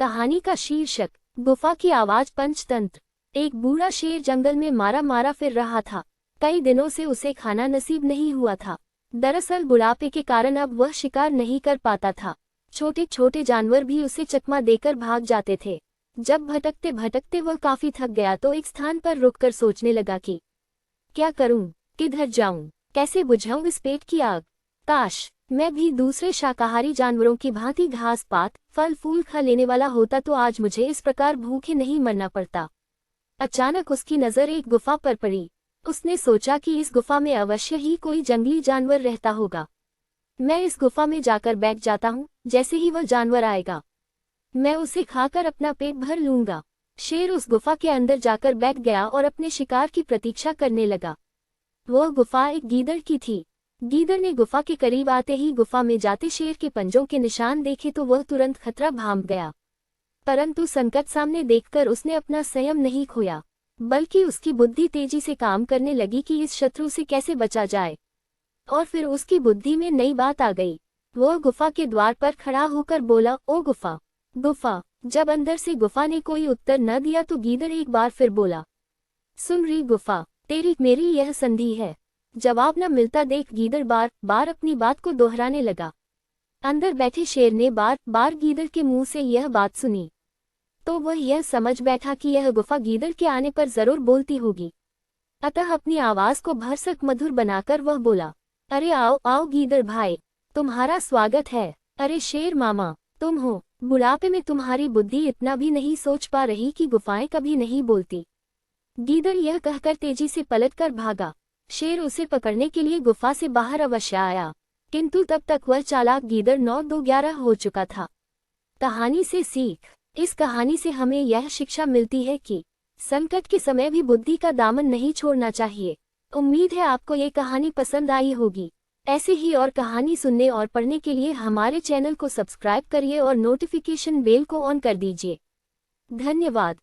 कहानी का शीर्षक गुफा की आवाज पंचतंत्र। एक बूढ़ा शेर जंगल में मारा मारा फिर रहा था। कई दिनों से उसे खाना नसीब नहीं हुआ था। दरअसल बुढ़ापे के कारण अब वह शिकार नहीं कर पाता था। छोटे छोटे जानवर भी उसे चकमा देकर भाग जाते थे। जब भटकते भटकते वह काफी थक गया तो एक स्थान पर रुककर सोचने लगा कि क्या करूं, किधर जाऊं, कैसे बुझाऊं इस पेट की आग। काश मैं भी दूसरे शाकाहारी जानवरों की भांति घास पात फल फूल खा लेने वाला होता तो आज मुझे इस प्रकार भूखे नहीं मरना पड़ता। अचानक उसकी नजर एक गुफा पर पड़ी। उसने सोचा कि इस गुफा में अवश्य ही कोई जंगली जानवर रहता होगा। मैं इस गुफा में जाकर बैठ जाता हूँ, जैसे ही वह जानवर आएगा मैं उसे खाकर अपना पेट भर लूंगा। शेर उस गुफा के अंदर जाकर बैठ गया और अपने शिकार की प्रतीक्षा करने लगा। वह गुफा एक गीदड़ की थी। गीदड़ ने गुफा के करीब आते ही गुफा में जाते शेर के पंजों के निशान देखे तो वह तुरंत खतरा भांप गया। परंतु संकट सामने देखकर उसने अपना संयम नहीं खोया, बल्कि उसकी बुद्धि तेजी से काम करने लगी कि इस शत्रु से कैसे बचा जाए। और फिर उसकी बुद्धि में नई बात आ गई। वह गुफा के द्वार पर खड़ा होकर बोला, ओ गुफा, गुफा। जब अंदर से गुफा ने कोई उत्तर न दिया तो गीदड़ एक बार फिर बोला, सुन रही गुफा, तेरी मेरी यह संधि है। जवाब न मिलता देख गीदड़ बार बार अपनी बात को दोहराने लगा। अंदर बैठे शेर ने बार बार गीदड़ के मुंह से यह बात सुनी तो वह यह समझ बैठा कि यह गुफा गीदड़ के आने पर जरूर बोलती होगी। अतः अपनी आवाज को भरसक मधुर बनाकर वह बोला, अरे आओ आओ गीदड़ भाई, तुम्हारा स्वागत है। अरे शेर मामा, तुम हो। बुढ़ापे में तुम्हारी बुद्धि इतना भी नहीं सोच पा रही कि गुफाएं कभी नहीं बोलती। गीदड़ यह कहकर तेजी से पलटकर भागा। शेर उसे पकड़ने के लिए गुफा से बाहर अवश्य आया, किंतु तब तक वह चालाक गीदड़ 9-2-11 हो चुका था। कहानी से सीख। इस कहानी से हमें यह शिक्षा मिलती है कि संकट के समय भी बुद्धि का दामन नहीं छोड़ना चाहिए। उम्मीद है आपको ये कहानी पसंद आई होगी। ऐसे ही और कहानी सुनने और पढ़ने के लिए हमारे चैनल को सब्सक्राइब करिए और नोटिफिकेशन बेल को ऑन कर दीजिए। धन्यवाद।